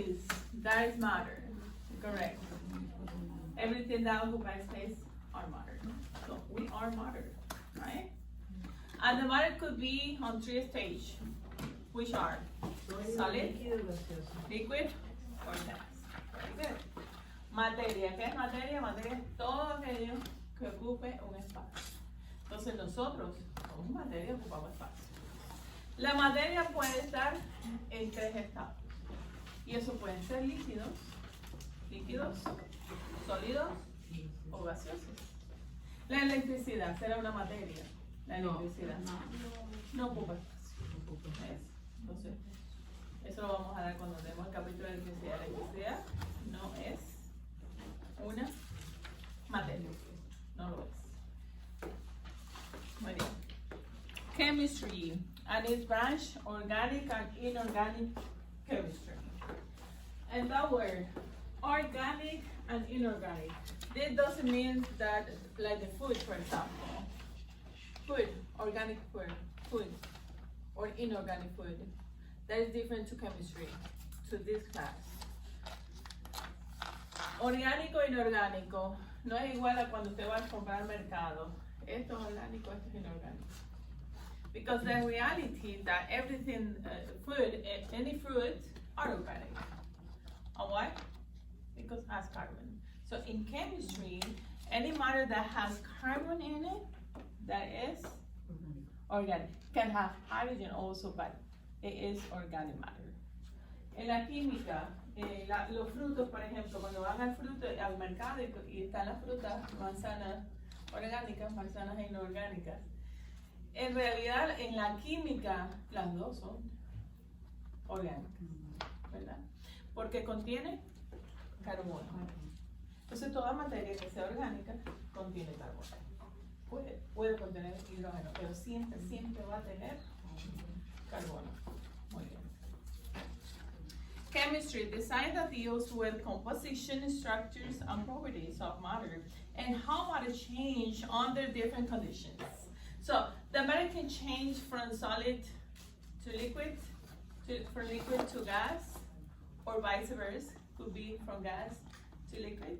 space, that is matter. Correct. Everything that occupies space are matter. So we are matter, right? And the matter could be on 3 stages, which are solid, liquid, or gas. Very good. Materia. ¿Qué es materia? Materia es todo aquello que ocupe un espacio. Entonces nosotros somos materia, ocupamos espacio. La materia puede estar en 3 estados. Y eso pueden ser líquidos, sólidos o gaseosos. La electricidad será una materia. La electricidad no ocupa espacio. ¿Ves? Entonces, eso lo vamos a dar cuando demos el capítulo de electricidad. La electricidad no es una materia. No lo es. Muy bien. Chemistry and its branch, organic and inorganic chemistry. And that word, organic and inorganic, this doesn't mean that, like the food, for example, food, organic food, or inorganic food, that is different to chemistry, to this class. Orgánico, inorgánico, no es igual a cuando usted va a comprar al mercado. Esto es orgánico, esto es inorgánico. Because the reality that everything, food, any fruit, are organic. And why? Because it has carbon. So in chemistry, any matter that has carbon in it, that is organic. Can have hydrogen also, but it is organic matter. En la química, los frutos, por ejemplo, cuando van al mercado y están las frutas, manzanas orgánicas, manzanas inorgánicas. En realidad, en la química, las dos son orgánicas, ¿verdad? Porque contiene carbono. Entonces, toda materia que sea orgánica contiene carbono. Puede contener hidrógeno, pero siempre va a tener carbono. Muy bien. Chemistry, the science that deals with composition, structures, and properties of matter, and how matter change under different conditions. So, the matter can change from solid to liquid, from liquid to gas, or vice versa. Could be from gas to liquid,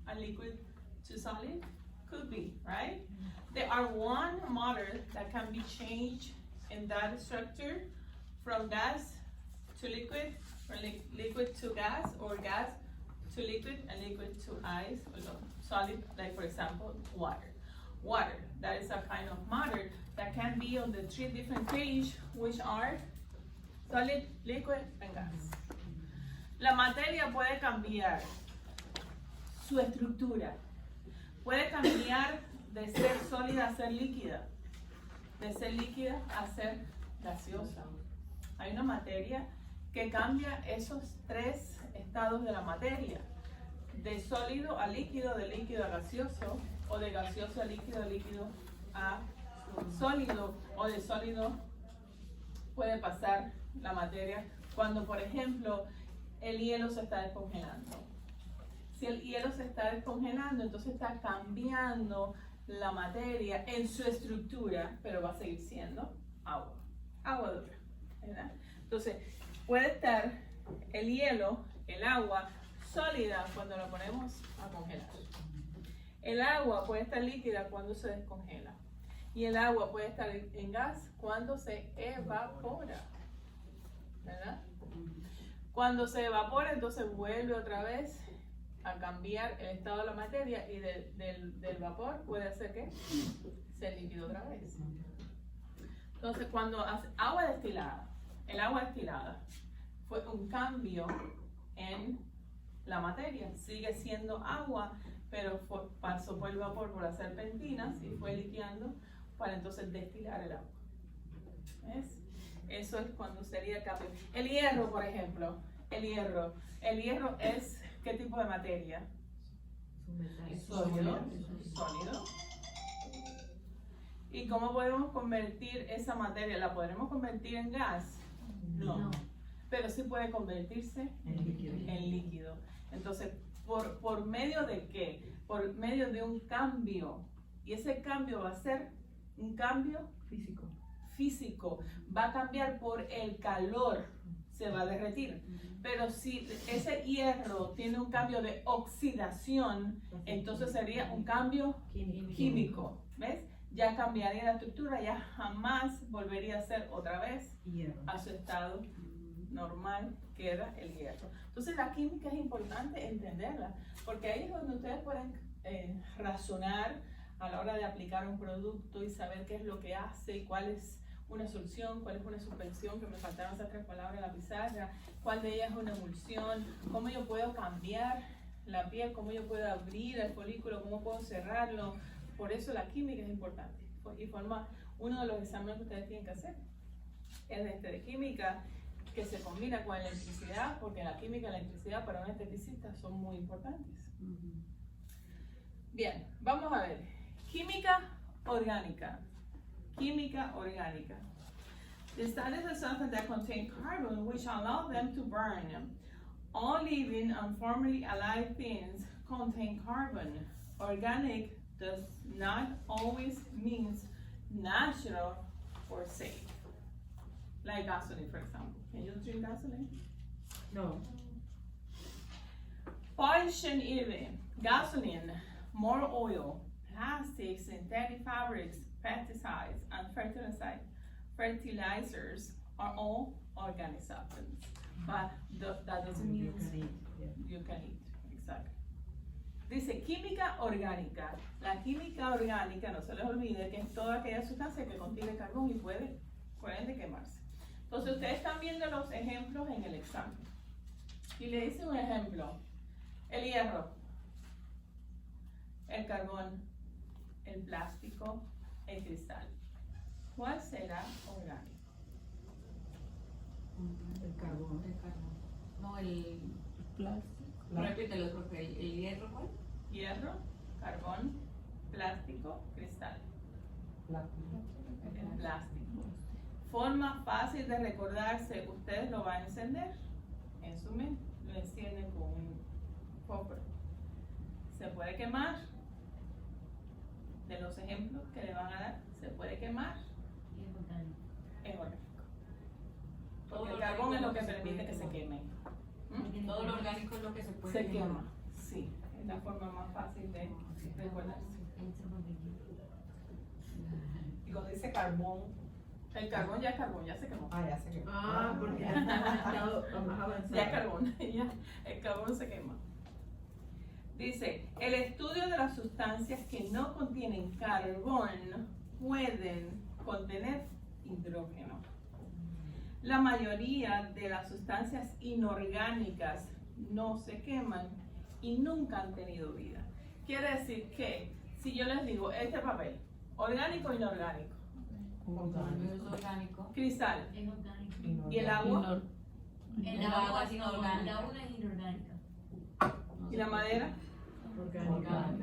and liquid to solid. Could be, right? There are one matter that can be changed in that structure from gas to liquid, or liquid to gas, or gas to liquid, and liquid to ice, or solid, like for example, water. Water, that is a kind of matter that can be on the 3 different stages, which are solid, liquid, and gas. La materia puede cambiar su estructura, puede cambiar de ser sólida a ser líquida, de ser líquida a ser gaseosa. Hay una materia que cambia esos 3 estados de la materia, de sólido a líquido, de líquido a gaseoso, o de gaseoso a líquido a sólido, o de sólido puede pasar la materia cuando, por ejemplo, el hielo se está descongelando. Si el hielo se está descongelando, entonces está cambiando la materia en su estructura, pero va a seguir siendo agua dura, ¿verdad? Entonces, puede estar el hielo, el agua, sólida cuando la ponemos a congelar. El agua puede estar líquida cuando se descongela. Y el agua puede estar en gas cuando se evapora, ¿verdad? Cuando se evapora, entonces vuelve otra vez a cambiar el estado de la materia y del vapor puede hacer que sea líquido otra vez. Entonces, cuando hace agua destilada, el agua destilada fue un cambio en la materia. Sigue siendo agua, pero pasó por el vapor por las serpentinas y fue liqueando para entonces destilar el agua. ¿Ves? Eso es cuando sería el cambio. El hierro, por ejemplo, el hierro es, ¿qué tipo de materia? Sólido. ¿Y cómo podemos convertir esa materia? ¿La podremos convertir en gas? No. Pero sí puede convertirse en líquido. Entonces, ¿por medio de qué? Por medio de un cambio. Y ese cambio va a ser un cambio físico. Va a cambiar por el calor. se va a derretir. Pero si ese hierro tiene un cambio de oxidación, entonces sería un cambio químico, ¿ves? Ya cambiaría la estructura, ya jamás volvería a ser otra vez a su estado normal, que era el hierro. Entonces la química es importante entenderla, porque ahí es donde ustedes pueden razonar a la hora de aplicar un producto y saber qué es lo que hace y cuál es una solución, cuál es una suspensión, que me faltaron esas 3 palabras en la pizarra, cuál de ellas es una emulsión, cómo yo puedo cambiar la piel, cómo yo puedo abrir el folículo, cómo puedo cerrarlo. Por eso la química es importante y forma uno de los exámenes que ustedes tienen que hacer. Es de química que se combina con electricidad, porque la química y la electricidad para un esteticista son muy importantes. Bien, vamos a ver. Química orgánica. Química orgánica. The studies of substances that contain carbon which allow them to burn. All living and formerly alive things contain carbon. Organic does not always mean natural or safe. Like gasoline, for example. Can you drink gasoline? No. Pollution even. Gasoline, more oil, plastics, synthetic fabrics, pesticides, and fertilizers are all organic substances. But that doesn't mean you can eat. Exactly. Dice química orgánica. La química orgánica, no se les olvide que es toda aquella sustancia que contiene carbón y puede quemarse. Entonces ustedes están viendo los ejemplos en el examen. Y le dice un ejemplo. El hierro, el carbón, el plástico, el cristal. ¿Cuál será orgánico? El carbón. No, el Plástico. repítelo, porque el hierro, ¿cuál? Hierro, carbón, plástico, cristal. El plástico. Forma fácil de recordarse, ustedes lo van a encender en su mente, lo encienden con un fósforo. Se puede quemar, de los ejemplos que le van a dar, se puede quemar, es orgánico. Porque el carbón es lo que permite que se queme. Todo lo orgánico es lo que se puede Se quemar. quema, sí, es la forma más fácil de recordarse. Y cuando dice carbón, El carbón ya se quemó. ya se quemó. Porque ya está más avanzado. Ya carbón, ya, el carbón se quema. Dice, el estudio de las sustancias que no contienen carbón pueden contener hidrógeno. La mayoría de las sustancias inorgánicas no se queman y nunca han tenido vida. Quiere decir que si yo les digo, este papel, orgánico o inorgánico, Es orgánico. cristal, Es orgánico. y el agua, El agua es inorgánica. El agua es inorgánica. y la madera, Orgánica.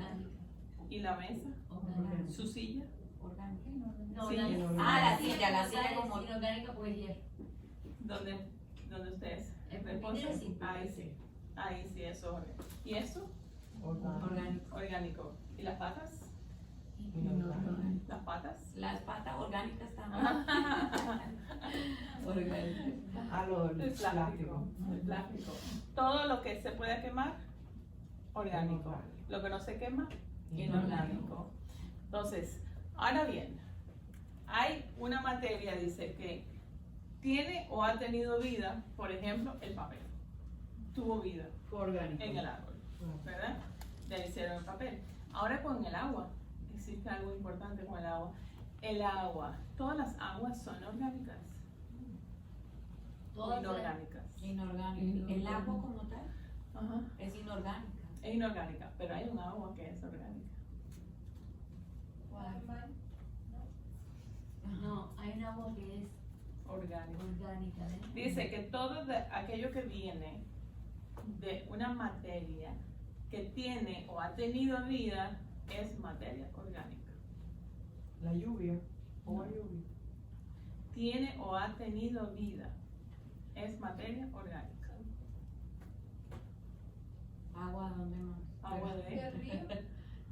y la mesa, Orgánica. su silla. Orgánico. No, Sí. la La silla es como. inorgánica porque es hierro. Donde ustedes El reposan. pepino sí. Ahí sí, eso es orgánico. ¿Y eso? Orgánico. Orgánico. ¿Y las patas? Las patas. Las patas orgánicas también. Orgánico. El plástico. El plástico. Todo lo que se puede quemar, orgánico. Lo que no se quema, inorgánico. Entonces, ahora bien, hay una materia, dice, que tiene o ha tenido vida, por ejemplo, el papel. Tuvo vida Orgánico. en el árbol, ¿verdad? Ya hicieron el papel. Ahora con el agua, existe algo importante con el agua. El agua, todas las aguas son orgánicas o Todas inorgánicas. Inorgánico. El agua como tal Ajá. es inorgánica. Es inorgánica, pero hay un agua que es orgánica. No, hay un agua que es Orgánica. orgánica. ¿eh? Dice que todo aquello que viene de una materia que tiene o ha tenido vida es materia orgánica. La lluvia. O la lluvia. Tiene o ha tenido vida es materia orgánica. Agua, ¿dónde más? Agua de río.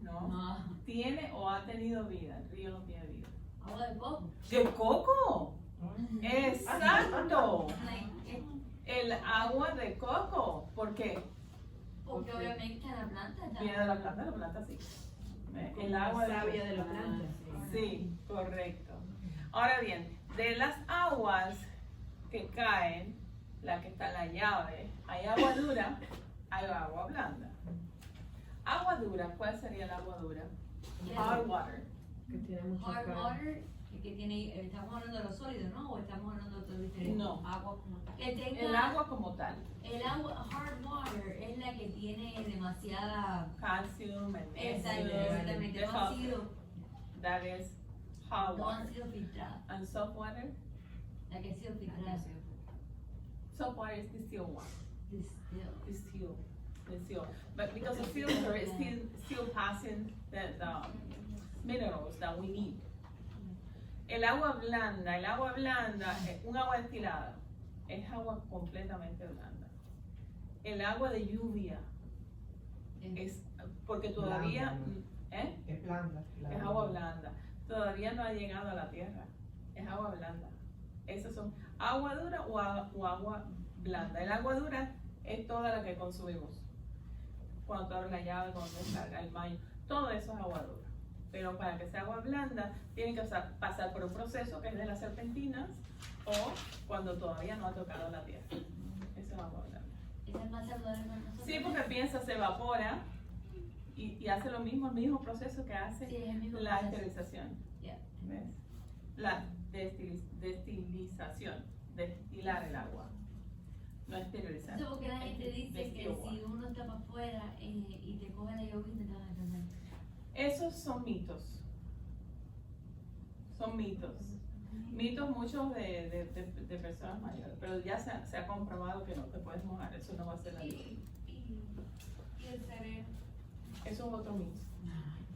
No. No. Tiene o ha tenido vida. El río no tiene vida. Agua de coco. ¿De coco? Exacto. El agua de coco, ¿por qué? Porque obviamente la planta ya. Viene de la planta sí. El agua Savia de la planta. Sí, correcto. Ahora bien, de las aguas que caen, la que está en la llave, hay agua dura, hay agua blanda. Agua dura, ¿cuál sería el agua dura? Hard water. Que tiene mucha Hard carne. water, que tiene, estamos hablando de los sólidos, ¿no? O estamos hablando de otro diferente. No, Agua como tal. Que tenga, el agua como tal. el agua, hard water, es la que tiene demasiada. Calcium, magnesium, Exactamente, the no ha sido, that is hard no ha water. sido filtrada. And soft water? La que ha sido filtrada. Soft water is distilled water. Distill. Distilled. But because the filter is still passing the minerals that we need. El agua blanda, un agua destilada, es agua completamente blanda. El agua de lluvia es, porque todavía, ¿eh? Es blanda. Es agua blanda. Todavía no ha llegado a la tierra. Es agua blanda. Esas son agua dura o agua blanda. El agua dura es toda la que consumimos. Cuando tú abres la llave, cuando descarga el baño, todo eso es agua dura. Pero para que sea agua blanda, tiene que pasar por un proceso que es de las serpentinas o cuando todavía no ha tocado la tierra. Eso es agua blanda. Esa es más saludable para nosotros. Sí, porque piensa, se evapora y hace el mismo proceso que hace Sí, es el mismo la proceso. esterilización. Yeah. ¿Ves? La destilización, destilar el agua, no esterilizar. Eso porque la gente dice que Destill water. si uno está para afuera y te coge la llovizna, te vas a enfermar. Esos son mitos. Son mitos. Mitos muchos de personas mayores, pero ya se ha comprobado que no te puedes mojar, eso no va a ser la lluvia. Y el cerebro. Eso es otro mito.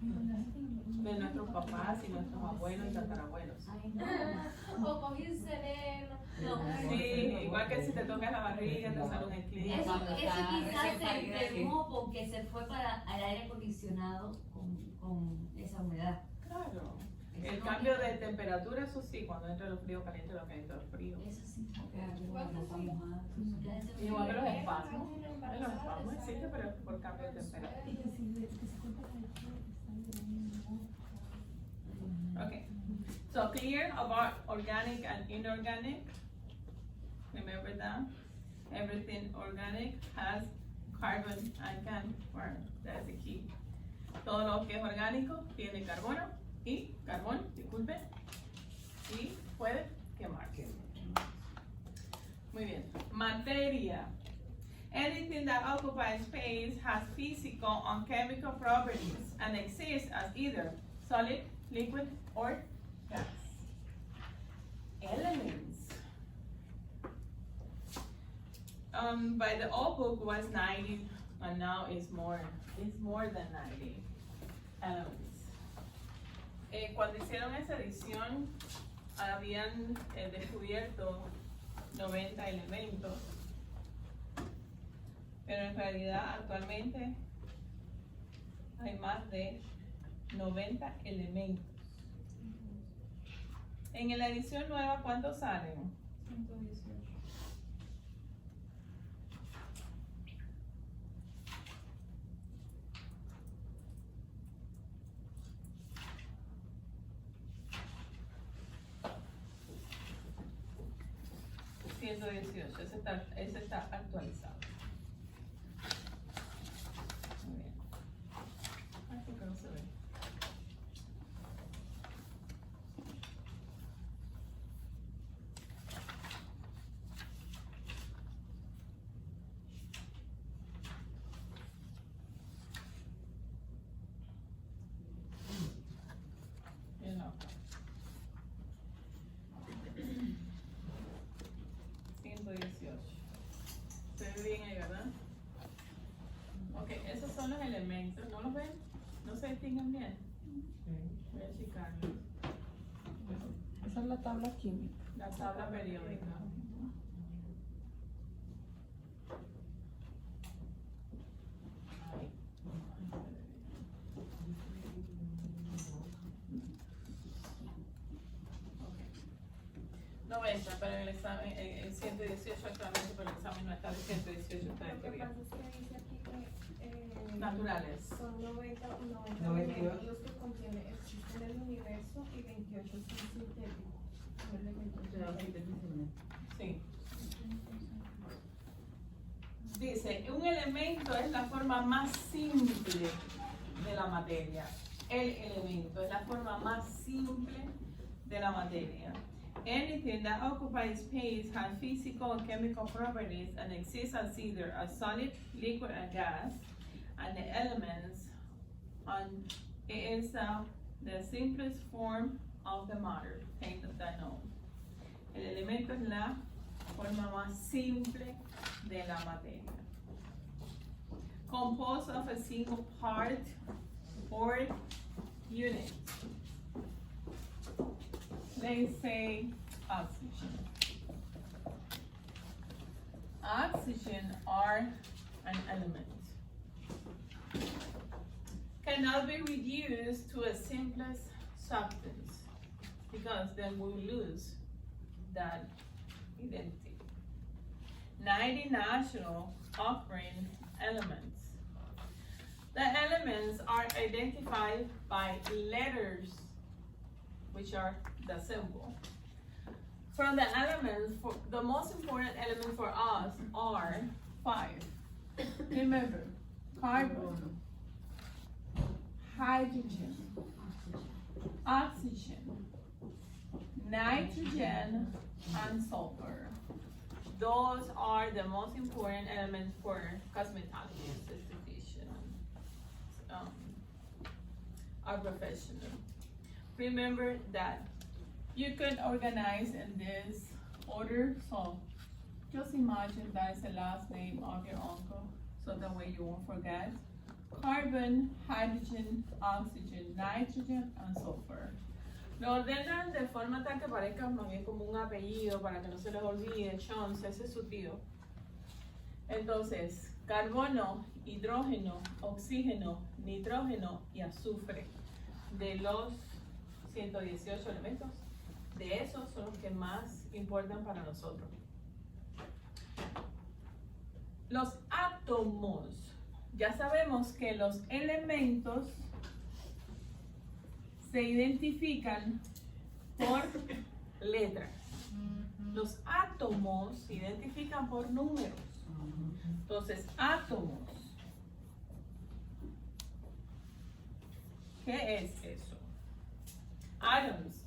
De nuestros papás y nuestros abuelos y tatarabuelos. Ay, no. O cogí un cerebro. No. Sí, igual que si te tocas la barriga, te sale un Eso, eclipse. Cuando eso está quizás recién se parida, enfermó porque se fue para el aire acondicionado con esa humedad. Claro. Eso El no cambio quita. de temperatura, eso sí, cuando entra lo frío, caliente, lo caliente, lo frío. Eso sí. Igual que los espasmos. Los espasmos existen, pero es por cambio de temperatura. Okay. So clear about organic and inorganic. Remember that? Everything organic has carbon and can burn. That's the key. Todo lo que es orgánico tiene carbono y disculpe, y puede quemar. Muy bien. Materia. Anything that occupies space has physical and chemical properties and exists as either solid, liquid, or gas. Elements. By the old book was 90, and now it's more than 90 elements. Cuando hicieron esa edición, habían descubierto 90 elementos, pero en realidad actualmente hay más de 90 elementos. En la edición nueva, ¿cuántos salen? 118. Ese está actualizado. Muy bien. Ay, ¿por qué no se ve? Bien, no. 118. Se ve bien ahí, ¿verdad? Ok, esos son los elementos. ¿No los ven? ¿No se distinguen bien? Voy a checarlos. Esa es la tabla química. La tabla periódica. Ok. 90. pregunta, pero en el examen, el 118 actualmente, pero el examen no está de 118, está de Lo que teoría. pasa es que dice aquí que Naturales. son 90 92. elementos los que contiene existen en el universo y 28 son sintéticos. Son elementos sintéticos. Sí. Dice, un elemento es la forma más simple de la materia. El elemento es la forma más simple de la materia. Anything that occupies space has physical and chemical properties and exists as either a solid, liquid, and gas, and the elements is the simplest form of the matter, thing that known. El elemento es la forma más simple de la materia. Composed of a single part or unit. Let's say oxygen. Oxygen are an element. Cannot be reduced to a simplest substance because then we lose that identity. 90 national offering elements. The elements are identified by letters, which are the symbol. From the elements, the most important elements for us are 5. Remember, carbon, hydrogen, oxygen, nitrogen, and sulfur. Those are the most important elements for cosmetology, esthetician, our professional. Remember that you can organize in this order, so just imagine that is the last name of your uncle, so that way you won't forget. Carbon, hydrogen, oxygen, nitrogen, and sulfur. Lo ordenan de forma tal que parezca más bien como un apellido para que no se les olvide. Jones, ese es su tío. Entonces, carbono, hidrógeno, oxígeno, nitrógeno y azufre. De los 118 elementos, de esos son los que más importan para nosotros. Los átomos. Ya sabemos que los elementos se identifican por letras. Los átomos se identifican por números. Entonces, átomos. ¿Qué es eso? Atoms.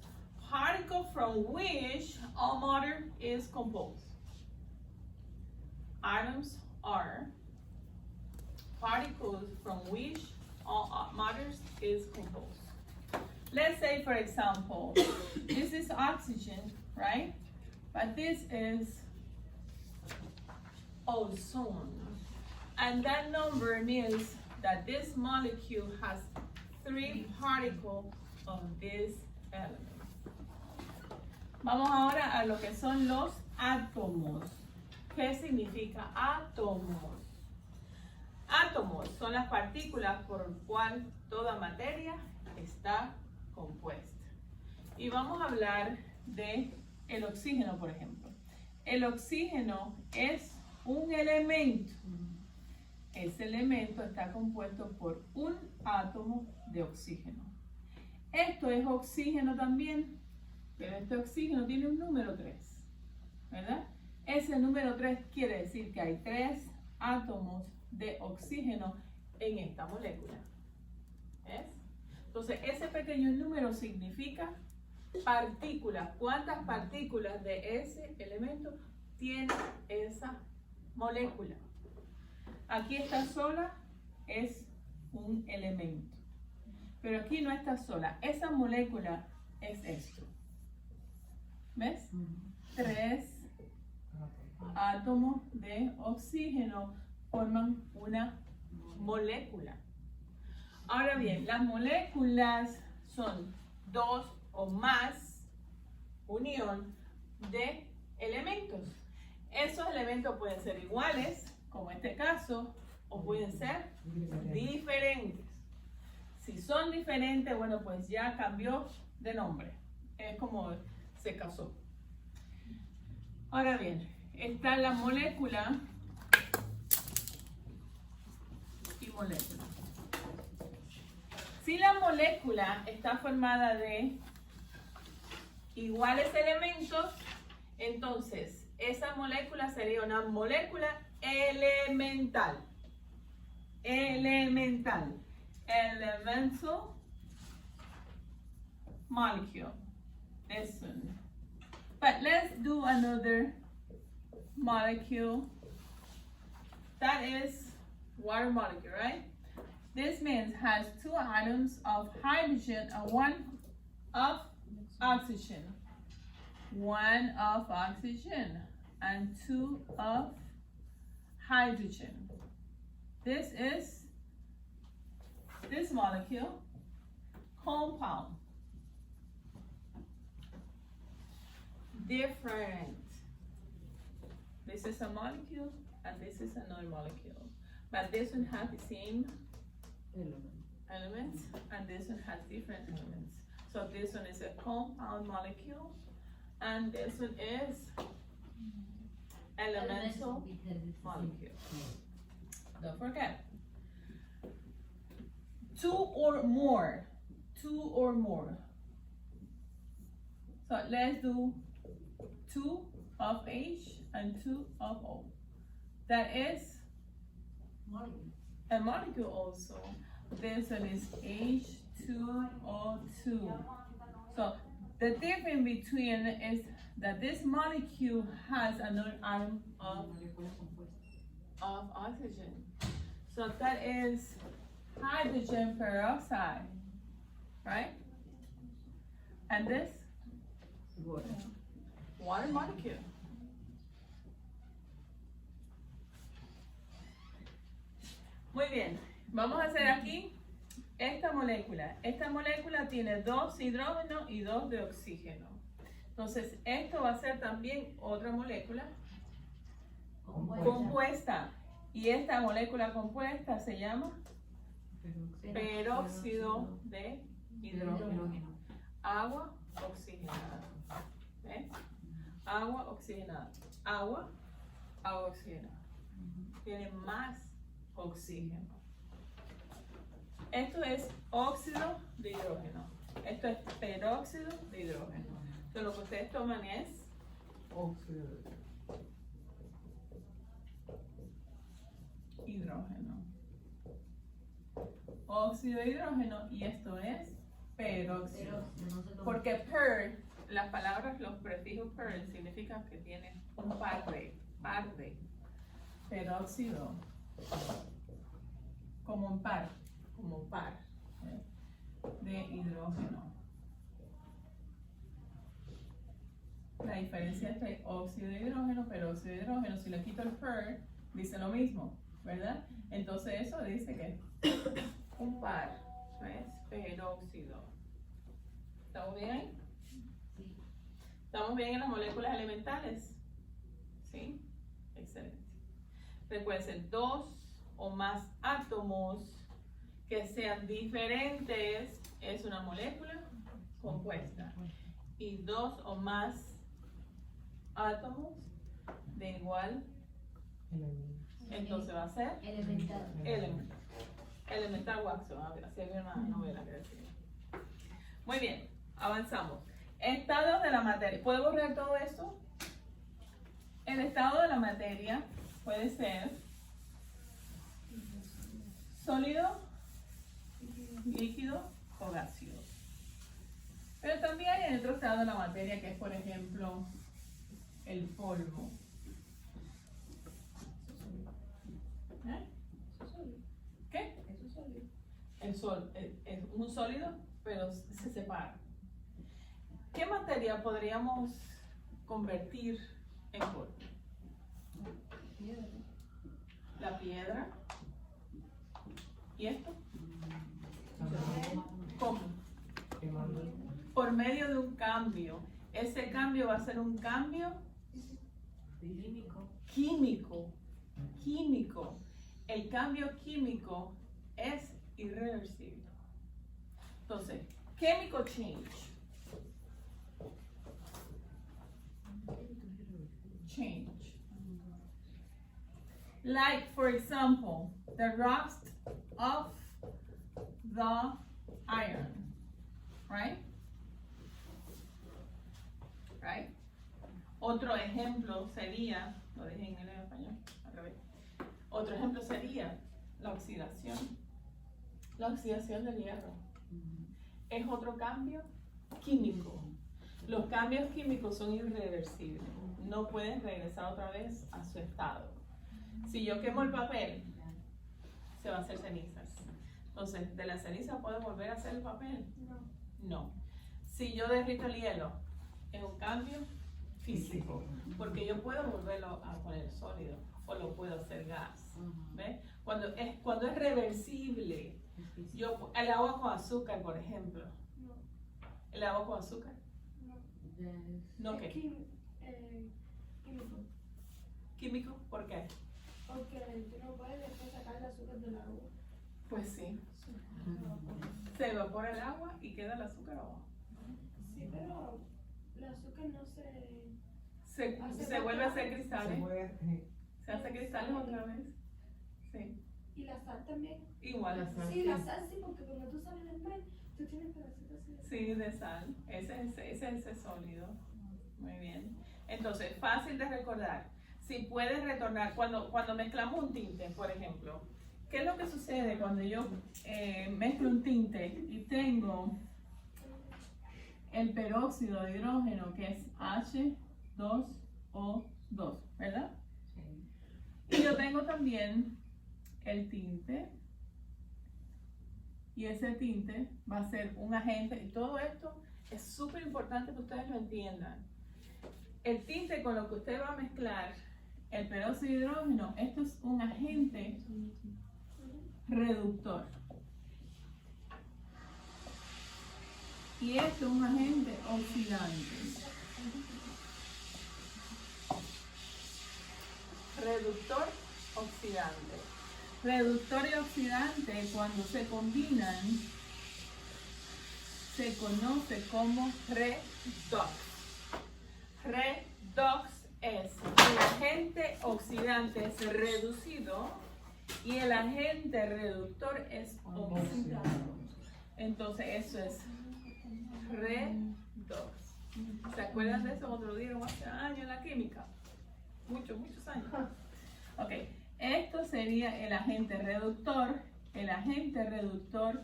Particle from which all matter is composed. Atoms are particles from which all matter is composed. Let's say, for example, this is oxygen, right? But this is ozone. And that number means that this molecule has 3 particles of this element. Vamos ahora a lo que son los átomos. ¿Qué significa átomos? Átomos son las partículas por las cuales toda materia está compuesta. Y vamos a hablar de el oxígeno, por ejemplo. El oxígeno es un elemento. Ese elemento está compuesto por un átomo de oxígeno. Esto es oxígeno también, pero este oxígeno tiene un número 3, ¿verdad? Ese número 3 quiere decir que hay 3 átomos de oxígeno en esta molécula. ¿Ves? Entonces, ese pequeño número significa partículas. ¿Cuántas partículas de ese elemento tiene esa molécula? Aquí está sola, es un elemento. Pero aquí no está sola. Esa molécula es esto. ¿Ves? 3 átomos de oxígeno forman una molécula. Ahora bien, las moléculas son 2 o más unión de elementos. Esos elementos pueden ser iguales, como en este caso, o pueden ser diferentes. Si son diferentes, bueno, pues ya cambió de nombre. Es como se casó. Ahora bien, está la molécula y molécula. Si la molécula está formada de iguales elementos, entonces esa molécula sería una molécula elemental. Elemental. Elemental molecule. This one. But let's do another molecule. That is water molecule, right? This means has 2 atoms of hydrogen and 1 of oxygen. 1 of oxygen and 2 of hydrogen. This is this molecule compound. Different. This is a molecule and this is another molecule. But this one has the same elements and this one has different elements. So this one is a compound molecule and this one is elemental because it's molecule. Don't forget. 2 or more. 2 or more. So let's do 2 of H and 2 of O. That is molecule. a molecule also. This one is H2O2. So the difference between is that this molecule has another atom of oxygen. So that is hydrogen peroxide, right? And this water molecule. Muy bien, vamos a hacer aquí esta molécula. Esta molécula tiene 2 hidrógenos y 2 de oxígeno. Entonces, esto va a ser también otra molécula compuesta. Y esta molécula compuesta se llama peróxido de hidrógeno. Agua oxigenada. ¿Ves? Agua oxigenada. Agua oxigenada. Tiene más oxígeno. Esto es óxido de hidrógeno. Esto es peróxido de hidrógeno. Entonces lo que ustedes toman es hidrógeno. Óxido de hidrógeno y esto es peróxido. Porque per, las palabras, los prefijos per significan que tiene un par de. Peróxido. Como un par ¿eh? De hidrógeno. La diferencia entre óxido de hidrógeno, peróxido de hidrógeno, si le quito el per, dice lo mismo, ¿verdad? Entonces eso dice que un par es peróxido. ¿Estamos bien ahí? Sí. ¿Estamos bien en las moléculas elementales? ¿Sí? Excelente. Recuerden, 2 o más átomos que sean diferentes es una molécula compuesta. Y 2 o más átomos de igual, entonces va a ser Elemental. elemental wax. Así había una novela que decía. Muy bien, avanzamos. Estado de la materia. ¿Puedo borrar todo esto? El estado de la materia puede ser sólido, líquido o gaseoso. Pero también hay otro estado de la materia que es, por ejemplo, el polvo. ¿Eh? ¿Qué? El sol es un sólido, pero se separa. ¿Qué materia podríamos convertir en polvo? La piedra. ¿Y esto? ¿Cómo? Por medio de un cambio. Ese cambio va a ser un cambio químico. El cambio químico es irreversible. Entonces, chemical change. change. Like, for example, the rust of the iron, right? Right? Otro ejemplo sería, lo dije en español, al revés. Otro ejemplo sería la oxidación. La oxidación del hierro es otro cambio químico. Los cambios químicos son irreversibles. No pueden regresar otra vez a su estado. Si yo quemo el papel, se va a hacer cenizas. Entonces, ¿de la ceniza puedo volver a hacer el papel? No. Si yo derrito el hielo, es un cambio físico, porque yo puedo volverlo a poner sólido o lo puedo hacer gas. ¿Ves? Cuando es reversible, el agua con azúcar, por ejemplo. ¿El agua con azúcar? ¿No qué? Químico. ¿Químico? ¿Por qué? Porque tú no puedes después sacar el azúcar del agua. Pues sí. Se evapora el agua y queda el azúcar abajo. Sí, pero el azúcar no Se vuelve a hacer cristales. Se mueve. Se hace cristales otra vez. Sí. Y la sal también. Igual. La sal. Sí, la sal sí, porque cuando tú sales del mar, tú tienes pedacitos así. Sí, de sal. Ese es ese sólido. Muy bien. Entonces, fácil de recordar. Si puedes retornar, cuando mezclamos un tinte, por ejemplo, ¿qué es lo que sucede cuando yo mezclo un tinte y tengo el peróxido de hidrógeno, que es H2O2, ¿verdad? Y yo tengo también el tinte, y ese tinte va a ser un agente, y todo esto es súper importante que ustedes lo entiendan. El tinte con lo que usted va a mezclar el peróxido de hidrógeno, esto es un agente reductor. Y esto es un agente oxidante. Reductor, oxidante. Reductor y oxidante, cuando se combinan, se conoce como redox. Redox es el agente oxidante es reducido y el agente reductor es oxidado. Entonces eso es redox. ¿Se acuerdan de eso? Otro día, hace años en la química. Muchos años. Ok, esto sería el agente reductor. El agente reductor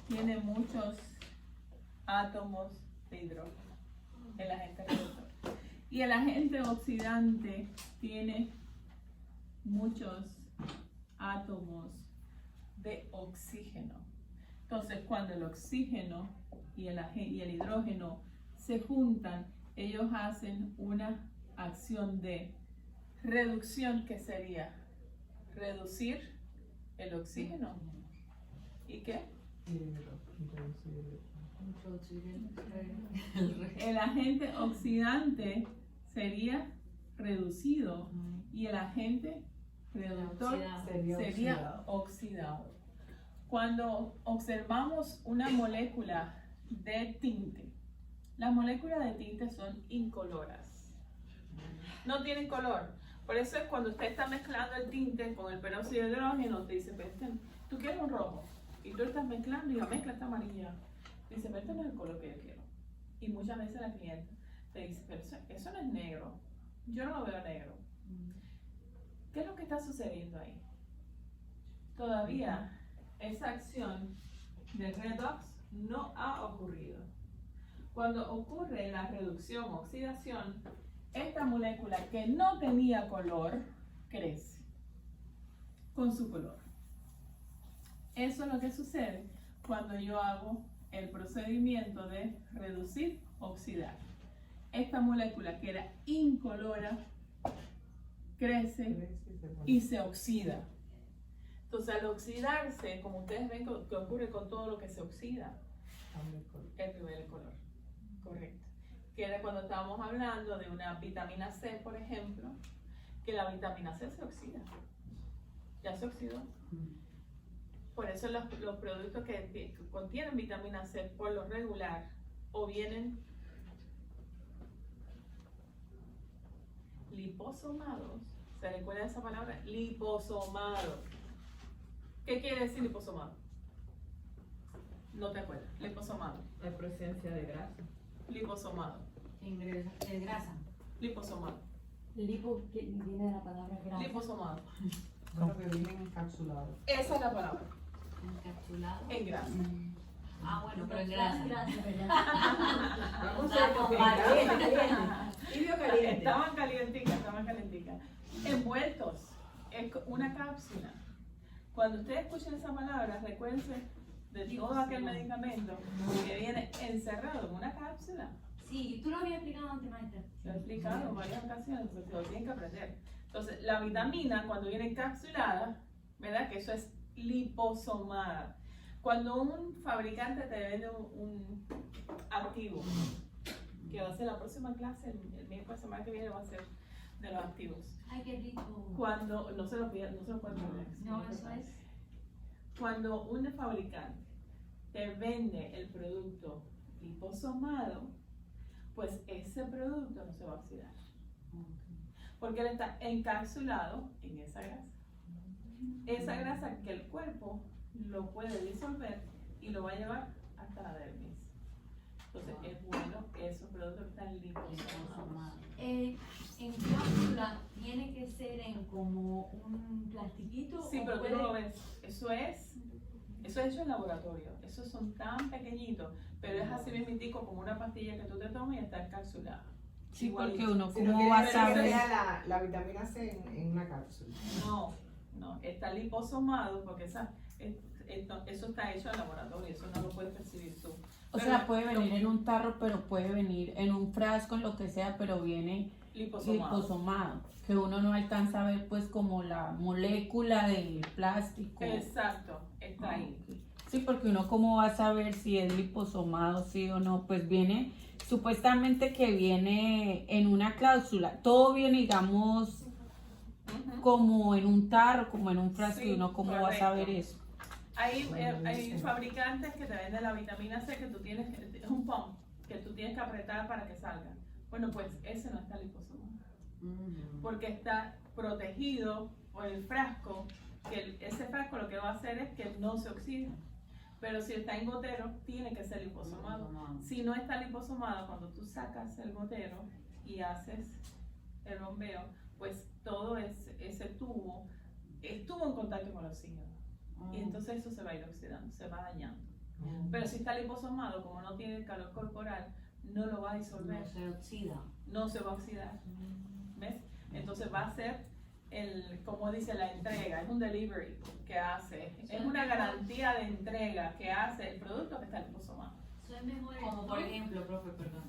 tiene muchos átomos de hidrógeno. El agente reductor. Y el agente oxidante tiene muchos átomos de oxígeno. Entonces, cuando el oxígeno y el hidrógeno se juntan, ellos hacen una acción de reducción, que sería reducir el oxígeno. ¿Y qué? El agente oxidante sería reducido y el agente reductor sería oxidado. Cuando observamos una molécula de tinte, las moléculas de tinte son incoloras. No tienen color. Por eso es cuando usted está mezclando el tinte con el peróxido de hidrógeno, te dice, tú quieres un rojo. Y tú estás mezclando y la mezcla está amarilla. Dice, pero este no es el color que yo quiero. Y muchas veces la clienta te dice, pero eso no es negro. Yo no lo veo negro. ¿Qué es lo que está sucediendo ahí? Todavía esa acción de redox no ha ocurrido. Cuando ocurre la reducción, oxidación, esta molécula que no tenía color, crece con su color. Eso es lo que sucede cuando yo hago el procedimiento de reducir, oxidar. Esta molécula que era incolora crece y se oxida. Entonces, al oxidarse, como ustedes ven que ocurre con todo lo que se oxida, el primer color. Correcto. Que era cuando estábamos hablando de una vitamina C, por ejemplo, que la vitamina C se oxida. Ya se oxidó. Por eso los productos que contienen vitamina C por lo regular o vienen liposomados. ¿Se recuerda esa palabra? Liposomado. ¿Qué quiere decir liposomado? No te acuerdas. Liposomado. La presencia de grasa. Liposomado. Es grasa. Liposomado. Lipo que viene de la palabra grasa. Liposomado. Bueno, que vienen encapsulados. Esa es la palabra. Encapsulado. En grasa. Ah, bueno, pero en grasa. Vamos a ver, caliente. Tibio caliente. Estaban calienticas. Envueltos. Es una cápsula. Cuando ustedes escuchen esa palabra, recuérdense de todo aquel medicamento que viene encerrado en una cápsula. Sí, tú lo habías explicado antes, maestra. Lo he explicado en varias ocasiones, entonces lo tienen que aprender. Entonces, la vitamina cuando viene encapsulada, ¿verdad? Que eso es liposomada. Cuando un fabricante te vende un activo, que va a ser la próxima clase, el miércoles semana que viene va a ser de los activos. Ay, qué rico. Cuando, no se lo pueden perder. No, eso es. Cuando un fabricante te vende el producto liposomado, pues ese producto no se va a oxidar. Porque él está encapsulado en esa grasa. Esa grasa que el cuerpo lo puede disolver y lo va a llevar hasta la dermis. Entonces es bueno esos productos que están liposomados. En cápsula tiene que ser en como un plastiquito. Sí, o pero tú puede- no lo ves. Eso es hecho en laboratorio. Esos son tan pequeñitos, pero es así mismitico como una pastilla que tú te tomas y está encapsulada. Sí, Igualito. porque uno, Si no ¿cómo quiere va a ver que saber? sea la vitamina C en una cápsula. No, está liposomado porque eso está hecho en laboratorio, eso no lo puedes percibir tú. O Pero sea, puede venir en un tarro, pero puede venir en un frasco, en lo que sea, pero viene Liposomado. liposomado. Que uno no alcanza a ver, pues, como la molécula del plástico. Exacto, está ahí. Sí, porque uno cómo va a saber si es liposomado, sí o no, pues viene, supuestamente que viene en una cápsula, todo viene, digamos, Ujú. como en un tarro, como en un frasco, Sí, y uno cómo va a correcto. saber eso. Hay fabricantes que te venden la vitamina C que tú tienes, es un pump, que tú tienes que apretar para que salga. Bueno, pues ese no está liposomado, porque está protegido por el frasco, que ese frasco lo que va a hacer es que no se oxide. Pero si está en gotero, tiene que ser liposomado. Si no está liposomado, cuando tú sacas el gotero y haces el bombeo, pues todo ese tubo estuvo en contacto con el oxígeno. Y entonces eso se va a ir oxidando, se va dañando. Pero si está liposomado, como no tiene el calor corporal, no lo va a disolver, No se oxida. no se va a oxidar. ¿Ves? Entonces va a ser como dice, la entrega, es un delivery que hace, es una garantía de entrega que hace el producto que está liposomado. Eso es mejor. Como por ejemplo, profe, perdón.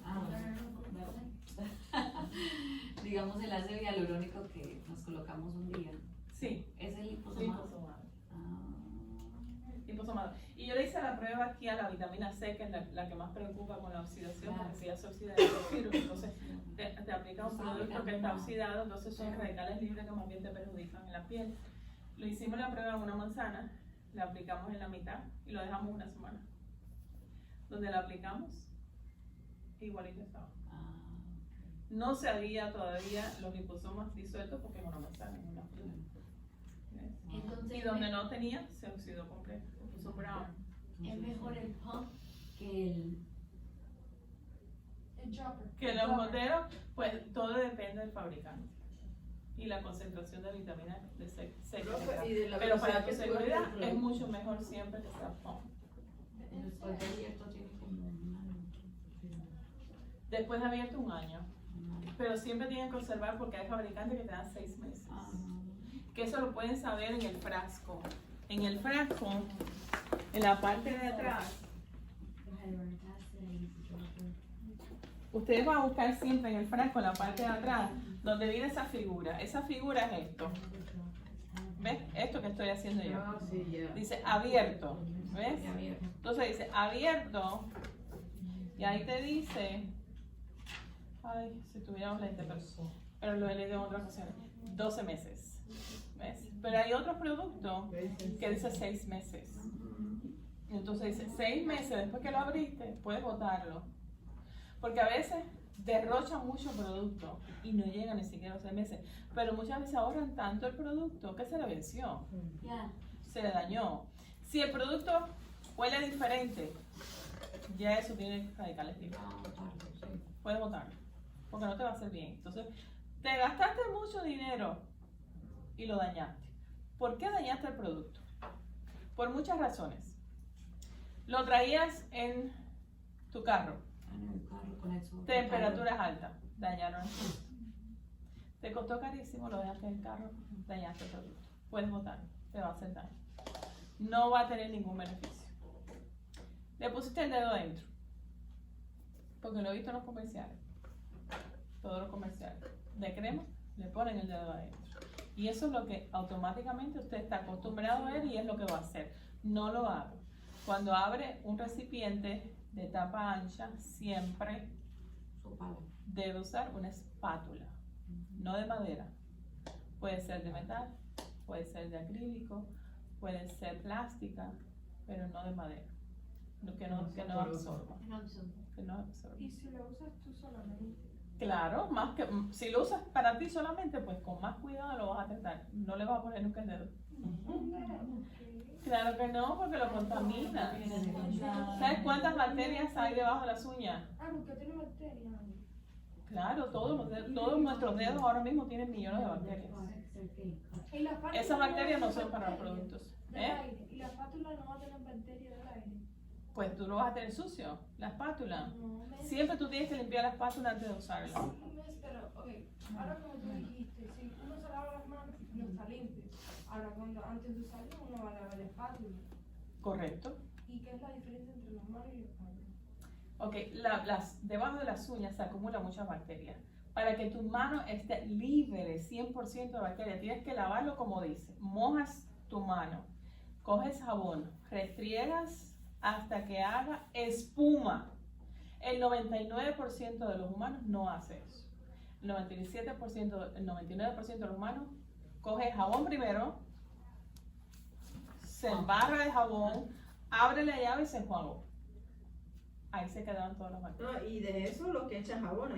Digamos el ácido hialurónico que nos colocamos un día. Sí, Es el liposomado. liposomado. Ah, Liposomado. Y yo le hice la prueba aquí a la vitamina C, que es la que más preocupa con la oxidación, Claro. porque si ya se oxida el virus, entonces te aplica un producto que está oxidado, entonces son radicales libres que más bien te perjudican en la piel. Lo hicimos la prueba en una manzana, la aplicamos en la mitad y lo dejamos una semana. Donde la aplicamos, igualito estaba. No se había todavía los liposomas disueltos porque es una manzana, en una fruta. ¿Ves? Entonces, Y donde no tenía, se oxidó completo, se puso brown. es mejor el pump que el. El dropper. Que los goteros, pues todo depende del fabricante y la concentración de vitamina de C. que Profe, tenga. y de la Pero para velocidad tu que seguridad suelta el es producto. mucho mejor siempre que sea pump. después de abierto tiene como un año. Después de abierto un año. Pero siempre tienen que observar porque hay fabricantes que te dan 6 meses. Ah, Que eso lo pueden saber en el frasco. En el frasco, en la parte de atrás, ustedes van a buscar siempre en el frasco, en la parte de atrás, donde viene esa figura. Esa figura es esto. ¿Ves? Esto que estoy haciendo yo. Ah, sí, ya. Dice abierto. ¿Ves? Ya, mira. Entonces dice abierto. Y ahí te dice. Ay, si tuviéramos lente, pero lo he leído en otras ocasiones. 12 meses. ¿Ves? Pero hay otro producto que dice 6 meses. Entonces dice 6 meses después que lo abriste, puedes botarlo. Porque a veces derrochan mucho producto y no llegan ni siquiera a los 6 meses. Pero muchas veces ahorran tanto el producto que se le venció, Ya. se le dañó. Si el producto huele diferente, ya eso tiene radicales libres. Puedes botarlo, porque no te va a hacer bien. Entonces, te gastaste mucho dinero y lo dañaste. ¿Por qué dañaste el producto? Por muchas razones. Lo traías en tu carro, En el carro con el sol. temperaturas altas, dañaron el producto. Te costó carísimo, lo dejaste en el carro, dañaste el producto. Puedes botarlo, te va a hacer daño. No va a tener ningún beneficio. Le pusiste el dedo adentro, porque lo he visto en los comerciales. Todos los comerciales de crema le ponen el dedo adentro. Y eso es lo que automáticamente usted está acostumbrado a ver y es lo que va a hacer. No lo haga. Cuando abre un recipiente de tapa ancha, siempre Su palo. debe usar una espátula, no de madera. Puede ser de metal, puede ser de acrílico, puede ser plástica, pero no de madera. Que no absorba. No absorbe. Que no absorba. Y si lo usas tú solamente. Claro, más que si lo usas para ti solamente, pues con más cuidado lo vas a tratar. No le vas a poner nunca el dedo. Claro que no, porque lo contamina. ¿Sabes cuántas bacterias hay debajo de las uñas? Ah, porque tiene bacterias. Claro, todos nuestros dedos ahora mismo tienen millones de bacterias. Y la espátula Esas bacterias no va a son tener para los bacterias productos. del ¿Eh? aire. Y la espátula no va a tener bacterias del aire. Pues tú lo vas a tener sucio, la espátula. No, Siempre tú tienes que limpiar la espátula antes de usarla. pero, ok, ahora como tú dijiste, si uno se lava las manos, no está limpio. Ahora, antes de usarlo, uno va a lavar la espátula. Correcto. ¿Y qué es la diferencia entre las manos y la espátula? Ok, debajo de las uñas se acumulan muchas bacterias. Para que tu mano esté libre 100% de bacterias, tienes que lavarlo como dice. Mojas tu mano, coges jabón, restriegas hasta que haga espuma. El 99% de los humanos no hace eso. El 99% de los humanos coge jabón primero, se embarra de jabón, abre la llave y se enjuagó. Ahí se quedaron todas las bacterias. No, y de eso lo que echan jabón,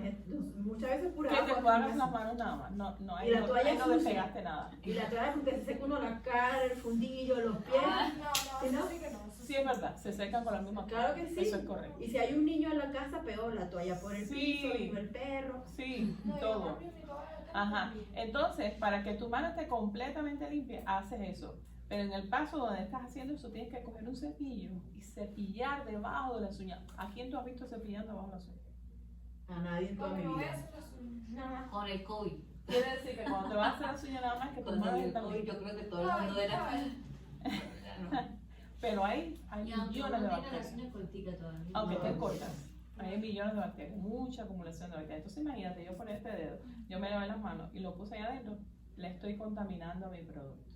muchas veces pura Que te agua. enjuagas las manos nada más, no, ahí Y la no, toalla ahí no sucia. despegaste nada. Y la toalla con que se seca uno la cara, el fundillo, los pies. No, ¿Sí, no? sí que no. Sí, es verdad, se secan con la misma Claro que sí. Eso es correcto. Y si hay un niño en la casa, peor, la toalla por el Sí. piso, y el perro. Sí, No, yo todo. cambio mi toalla, Ajá. Entonces, para que tu mano esté completamente limpia, haces eso. Pero en el paso donde estás haciendo eso, tienes que coger un cepillo y cepillar debajo de las uñas. ¿A quién tú has visto cepillando debajo de las uñas? A nadie en toda mi Cuando me voy a vida. hacer las uñas, nada más. Con el COVID. Quiere decir que cuando te vas a hacer las uñas nada más que tus Con manos el están COVID, limpias. yo creo que todo el mundo de la Pero hay Y aunque millones de uno tenga las bacterias. uñas corticas todavía. Aunque te cortas, hay millones de bacterias, mucha acumulación de bacterias. Entonces imagínate, yo poner este dedo, yo me lavé las manos y lo puse ahí adentro, le estoy contaminando a mi producto.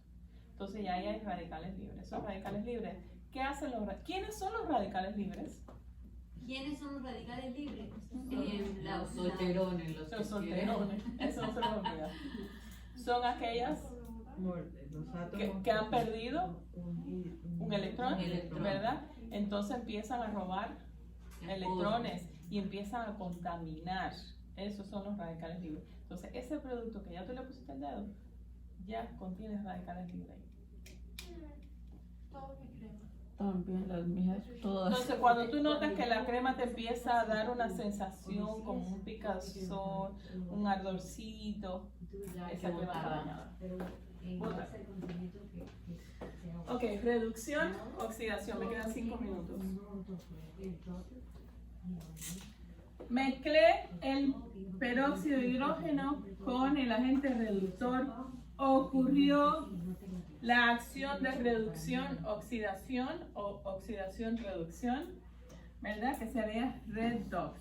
Entonces ya ahí hay radicales libres. Esos radicales libres, ¿qué hacen ¿quiénes son los radicales libres? ¿Quiénes son los radicales libres? Los solterones, los Los que solterones, eso no se los olvida. Son aquellas Los átomos que han perdido un electrón, Un electrón. ¿verdad? Entonces empiezan a robar electrones y empiezan a contaminar. Esos son los radicales libres. Entonces, ese producto que ya tú le pusiste el dedo, ya contiene radicales libres. Todo mi crema. También las mías, todas. Entonces, cuando tú notas que la crema te empieza a dar una sensación como un picazón, un ardorcito, esa crema está dañada. Bota. Ok, reducción, oxidación. Me quedan 5 minutos. Mezclé el peróxido de hidrógeno con el agente reductor. Ocurrió la acción de reducción, oxidación o oxidación-reducción, ¿verdad? Que sería redox.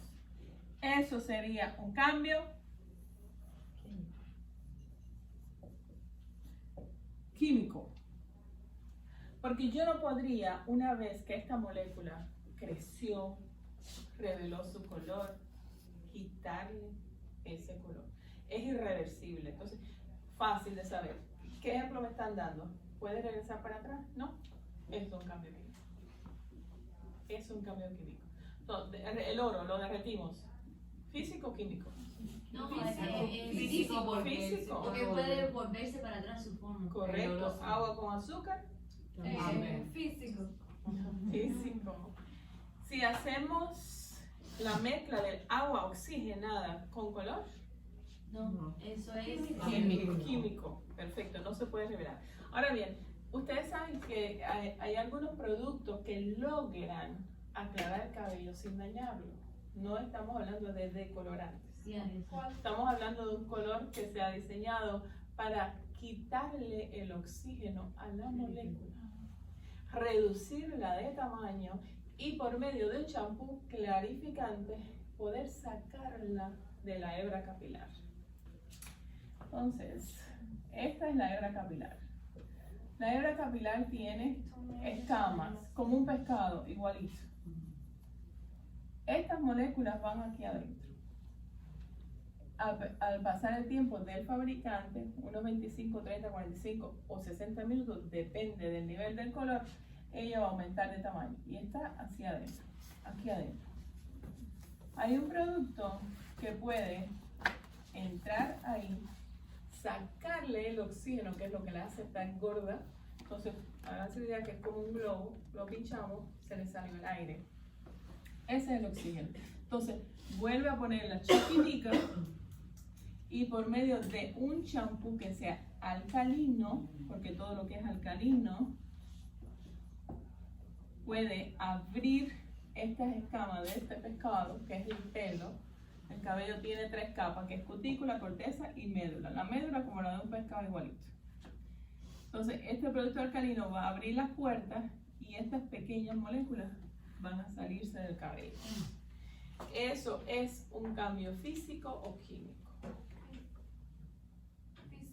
Eso sería un cambio químico. Porque yo no podría, una vez que esta molécula creció, reveló su color, quitarle ese color. Es irreversible. Entonces, fácil de saber. ¿Qué ejemplo me están dando? ¿Puede regresar para atrás? No. Es un cambio químico. Es un cambio químico. Entonces, el oro lo derretimos. ¿Físico o químico? No, Físico, porque Físico. porque puede volverse para atrás su forma. Correcto. Oloroso. Agua con azúcar. Físico. Físico. Si hacemos la mezcla del agua oxigenada con color, No, eso es químico. Perfecto, no se puede revelar. Ahora bien, ustedes saben que hay algunos productos que logran aclarar el cabello sin dañarlo. No estamos hablando de decolorantes. sí, eso. Estamos hablando de un color que se ha diseñado para quitarle el oxígeno a la molécula, reducirla de tamaño y por medio de un champú clarificante poder sacarla de la hebra capilar. Entonces, esta es la hebra capilar. La hebra capilar tiene escamas, como un pescado, igualito. Estas moléculas van aquí adentro. Al pasar el tiempo del fabricante, unos 25, 30, 45 o 60 minutos, depende del nivel del color, ella va a aumentar de tamaño y está hacia adentro, aquí adentro. Hay un producto que puede entrar ahí, sacarle el oxígeno, que es lo que la hace tan gorda. Entonces, háganse la idea que es como un globo, lo pinchamos, se le sale el aire. Ese es el oxígeno. Entonces, vuelve a poner la chiquitica y por medio de un champú que sea alcalino, porque todo lo que es alcalino puede abrir estas escamas de este pescado, que es el pelo. El cabello tiene 3 capas, que es cutícula, corteza y médula. La médula como la de un pescado igualito. Entonces, este producto alcalino va a abrir las puertas y estas pequeñas moléculas van a salirse del cabello. ¿Eso es un cambio físico o químico?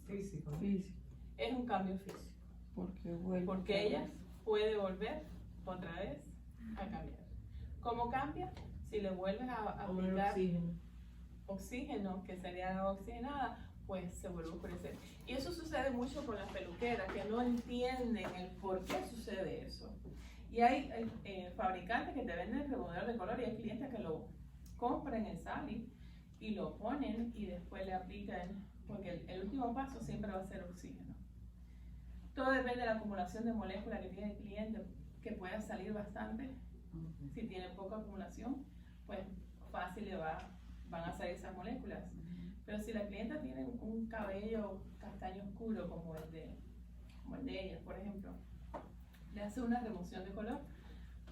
Físico. Físico, Es un cambio físico. porque vuelve. Porque ella puede volver otra vez a cambiar. ¿Cómo cambia? Si le vuelves a Poner aplicar oxígeno. oxígeno, que sería agua oxigenada, pues se vuelve a oscurecer. Y eso sucede mucho con las peluqueras, que no entienden el por qué sucede eso. Y hay fabricantes que te venden el removedor de color y hay clientes que lo compran en Sally y lo ponen y después le aplican, porque el último paso siempre va a ser oxígeno. Todo depende de la acumulación de moléculas que tiene el cliente, que pueda salir bastante. Si tiene poca acumulación, pues fácil van a salir esas moléculas. Pero si la clienta tiene un cabello castaño oscuro como el de ella, por ejemplo, le hace una remoción de color,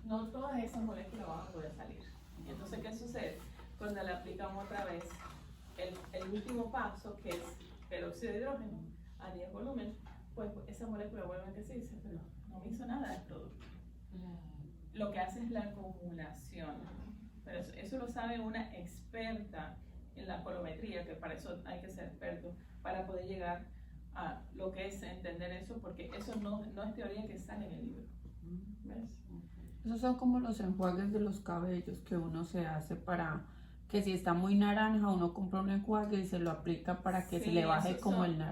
no todas esas moléculas van a poder salir. Y entonces, ¿qué sucede? Cuando le aplicamos otra vez el último paso, que es peróxido de hidrógeno a 10 volumen, pues esa molécula vuelve a crecer y dice, pero no me hizo nada el producto. Lo que hace es la acumulación. Pero eso lo sabe una experta en la colometría, que para eso hay que ser experto, para poder llegar a lo que es entender eso, porque eso no es teoría que sale en el libro. ¿Ves? Esos son como los enjuagues de los cabellos que uno se hace para que si está muy naranja, uno compra un enjuague y se lo aplica para que se Sí, le baje esos como son- el naranja.